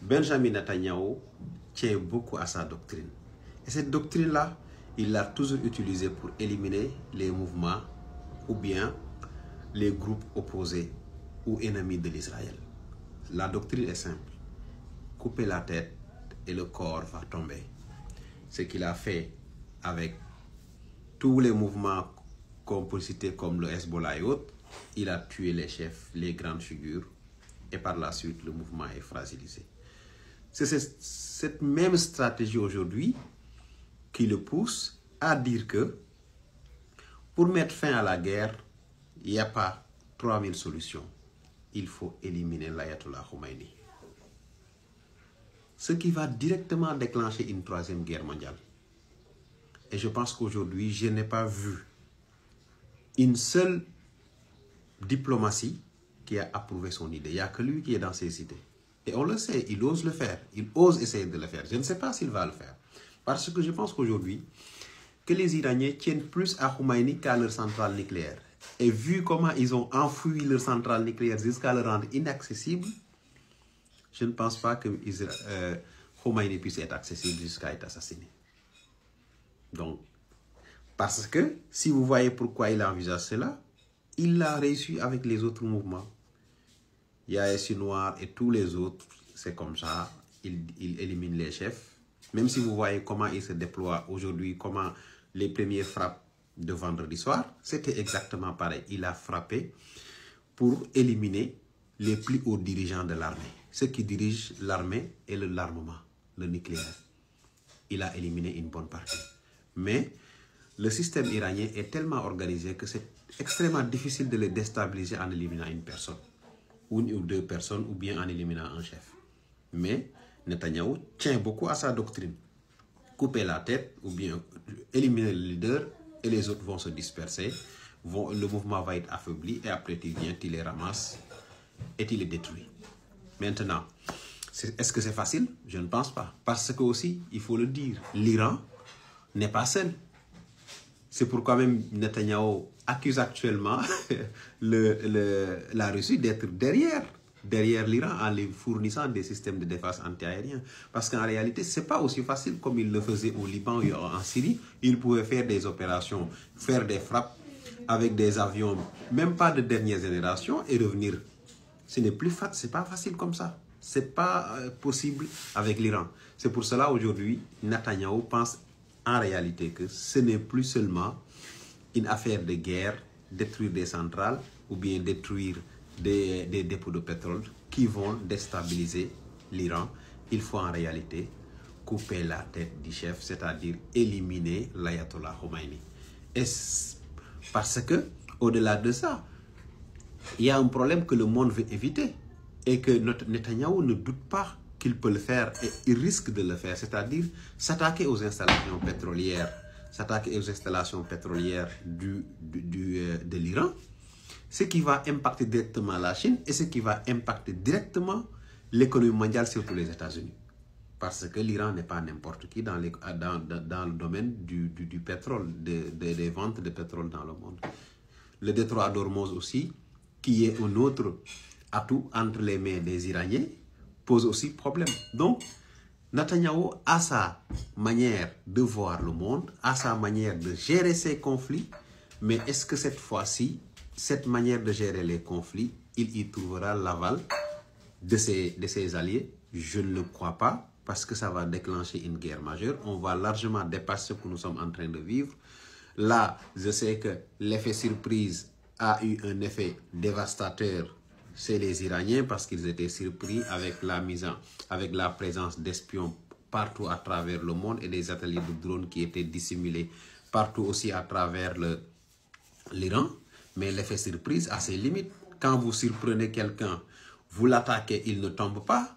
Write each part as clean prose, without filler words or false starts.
Benjamin Netanyahu tient beaucoup à sa doctrine. Et cette doctrine-là, il l'a toujours utilisée pour éliminer les mouvements ou bien les groupes opposés ou ennemis de l'Israël. La doctrine est simple. Couper la tête et le corps va tomber. Ce qu'il a fait avec tous les mouvements qu'on peut citer comme le Hezbollah et autres, il a tué les chefs, les grandes figures, et par la suite, le mouvement est fragilisé. C'est cette même stratégie aujourd'hui qui le pousse à dire que pour mettre fin à la guerre, il n'y a pas 3000 solutions. Il faut éliminer l'Ayatollah Khomeini. Ce qui va directement déclencher une troisième guerre mondiale. Et je pense qu'aujourd'hui, je n'ai pas vu une seule diplomatie qui a approuvé son idée. Il n'y a que lui qui est dans ces idées. Et on le sait, il ose le faire. Il ose essayer de le faire. Je ne sais pas s'il va le faire. Parce que je pense qu'aujourd'hui, que les Iraniens tiennent plus à Khomeini qu'à leur centrale nucléaire. Et vu comment ils ont enfoui leur centrale nucléaire jusqu'à le rendre inaccessible, je ne pense pas que Khomeini puisse être accessible jusqu'à être assassiné. Donc, parce que, si vous voyez pourquoi il envisage cela, il l'a réussi avec les autres mouvements. Il y a les Noirs et tous les autres, c'est comme ça, il élimine les chefs. Même si vous voyez comment il se déploie aujourd'hui, comment les premières frappes de vendredi soir, c'était exactement pareil. Il a frappé pour éliminer les plus hauts dirigeants de l'armée. Ceux qui dirigent l'armée et l'armement, le nucléaire. Il a éliminé une bonne partie. Mais le système iranien est tellement organisé que c'est extrêmement difficile de le déstabiliser en éliminant une personne. Une ou deux personnes, ou bien en éliminant un chef. Mais Netanyahou tient beaucoup à sa doctrine. Couper la tête, ou bien éliminer le leader, et les autres vont se disperser. Le mouvement va être affaibli, et après il vient, il les ramasse, et il les détruit. Maintenant, est-ce que c'est facile? Je ne pense pas. Parce que aussi, il faut le dire, l'Iran n'est pas seul. C'est pourquoi même Netanyahou accuse actuellement la Russie d'être derrière l'Iran en lui fournissant des systèmes de défense antiaériens. Parce qu'en réalité, ce n'est pas aussi facile comme il le faisait au Liban ou en Syrie. Il pouvait faire des opérations, faire des frappes avec des avions, même pas de dernière génération, et revenir. Ce n'est pas facile comme ça. Ce n'est pas possible avec l'Iran. C'est pour cela aujourd'hui, Netanyahou pense en réalité que ce n'est plus seulement une affaire de guerre, détruire des centrales ou bien détruire des dépôts de pétrole qui vont déstabiliser l'Iran. Il faut en réalité couper la tête du chef, c'est-à-dire éliminer l'Ayatollah Khomeini. Et parce que, au-delà de ça, il y a un problème que le monde veut éviter et que Netanyahou ne doute pas qu'il peut le faire et il risque de le faire, c'est-à-dire s'attaquer aux installations pétrolières, de l'Iran, ce qui va impacter directement la Chine et ce qui va impacter directement l'économie mondiale, surtout les États-Unis. Parce que l'Iran n'est pas n'importe qui dans le domaine du pétrole, des ventes de pétrole dans le monde. Le détroit d'Ormuz aussi, qui est un autre atout entre les mains des Iraniens, pose aussi problème. Donc, Netanyahou a sa manière de voir le monde, a sa manière de gérer ses conflits, mais est-ce que cette fois-ci, cette manière de gérer les conflits, il y trouvera l'aval de ses alliés? Je ne le crois pas, parce que ça va déclencher une guerre majeure. On va largement dépasser ce que nous sommes en train de vivre. Là, je sais que l'effet surprise a eu un effet dévastateur chez les Iraniens parce qu'ils étaient surpris avec la présence d'espions partout à travers le monde et des ateliers de drones qui étaient dissimulés partout aussi à travers l'Iran. Mais l'effet surprise a ses limites. Quand vous surprenez quelqu'un, vous l'attaquez, il ne tombe pas,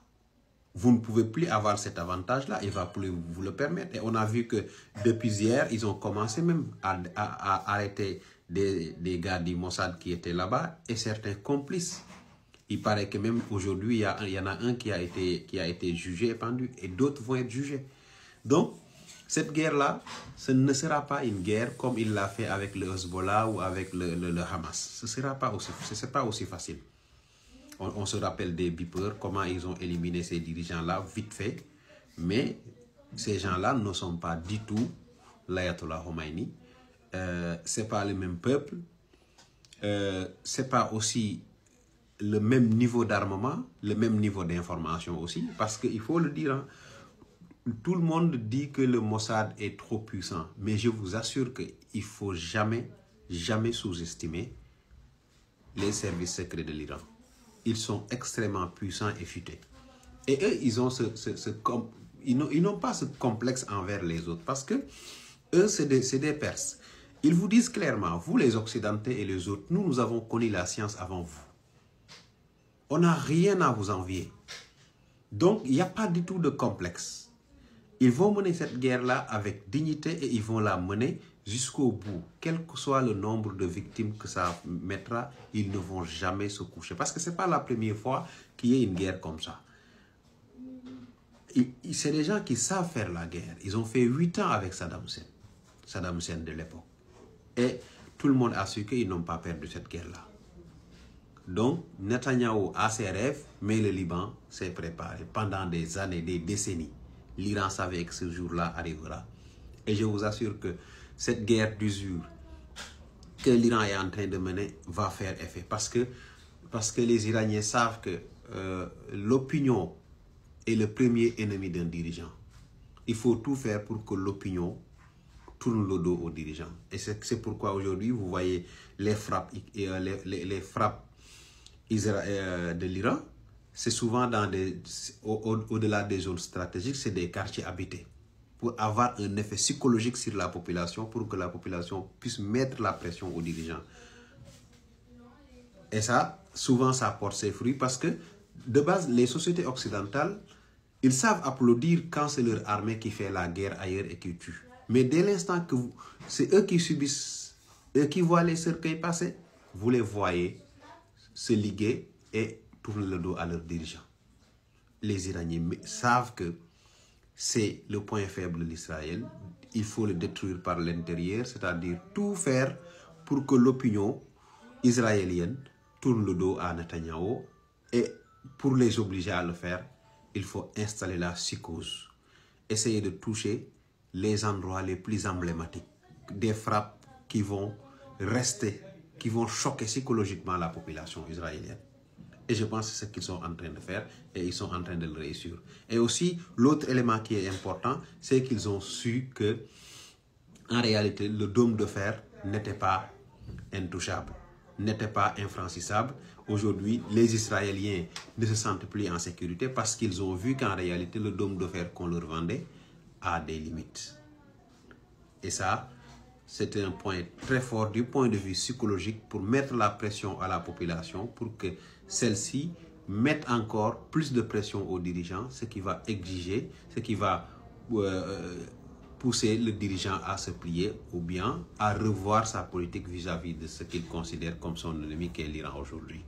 vous ne pouvez plus avoir cet avantage-là, il ne va plus vous le permettre. Et on a vu que depuis hier, ils ont commencé même à arrêter des gars du Mossad qui étaient là-bas et certains complices. Il paraît que même aujourd'hui, il y en a un qui a été jugé et pendu et d'autres vont être jugés. Donc, cette guerre-là, ce ne sera pas une guerre comme il l'a fait avec le Hezbollah ou avec le Hamas. Ce ne sera pas aussi facile. On se rappelle des beepers, comment ils ont éliminé ces dirigeants-là, vite fait. Mais ces gens-là ne sont pas du tout l'Ayatollah Khomeini. Ce n'est pas le même peuple. Ce n'est pas aussi le même niveau d'armement, le même niveau d'information aussi. Parce qu'il faut le dire, hein, tout le monde dit que le Mossad est trop puissant. Mais je vous assure qu'il ne faut jamais sous-estimer les services secrets de l'Iran. Ils sont extrêmement puissants et futés. Et eux, ils ont ils n'ont pas ce complexe envers les autres. Parce que eux, c'est des Perses. Ils vous disent clairement, vous les Occidentaux et les autres, nous avons connu la science avant vous. On n'a rien à vous envier. Donc, il n'y a pas du tout de complexe. Ils vont mener cette guerre-là avec dignité et ils vont la mener jusqu'au bout. Quel que soit le nombre de victimes que ça mettra, ils ne vont jamais se coucher. Parce que ce n'est pas la première fois qu'il y ait une guerre comme ça. C'est des gens qui savent faire la guerre. Ils ont fait 8 ans avec Saddam Hussein de l'époque. Et tout le monde a su qu'ils n'ont pas perdu cette guerre-là. Donc, Netanyahou a ses rêves, mais le Liban s'est préparé pendant des années, des décennies. L'Iran savait que ce jour-là arrivera. Et je vous assure que cette guerre d'usure que l'Iran est en train de mener va faire effet. Parce que les Iraniens savent que l'opinion est le premier ennemi d'un dirigeant. Il faut tout faire pour que l'opinion tourne le dos aux dirigeants. Et c'est pourquoi aujourd'hui, vous voyez les frappes, les frappes de l'Iran, c'est souvent au-delà des zones stratégiques, c'est des quartiers habités. Pour avoir un effet psychologique sur la population, pour que la population puisse mettre la pression aux dirigeants. Et ça, souvent, ça porte ses fruits parce que, de base, les sociétés occidentales, ils savent applaudir quand c'est leur armée qui fait la guerre ailleurs et qui tue. Mais dès l'instant que c'est eux qui subissent, eux qui voient les cercueils passer, vous les voyez se liguer et tourner le dos à leurs dirigeants. Les Iraniens savent que c'est le point faible de l'Israël. Il faut le détruire par l'intérieur, c'est-à-dire tout faire pour que l'opinion israélienne tourne le dos à Netanyahou. Et pour les obliger à le faire, il faut installer la psychose. Essayer de toucher les endroits les plus emblématiques. Des frappes qui vont rester, qui vont choquer psychologiquement la population israélienne. Et je pense que c'est ce qu'ils sont en train de faire et ils sont en train de le réussir. Et aussi, l'autre élément qui est important, c'est qu'ils ont su que, en réalité, le dôme de fer n'était pas intouchable, n'était pas infranchissable. Aujourd'hui, les Israéliens ne se sentent plus en sécurité parce qu'ils ont vu qu'en réalité, le dôme de fer qu'on leur vendait a des limites. Et ça, c'est un point très fort du point de vue psychologique pour mettre la pression à la population pour que celle-ci mette encore plus de pression aux dirigeants, ce qui va exiger, ce qui va pousser le dirigeant à se plier ou bien à revoir sa politique vis-à-vis de ce qu'il considère comme son ennemi qu'est l'Iran aujourd'hui.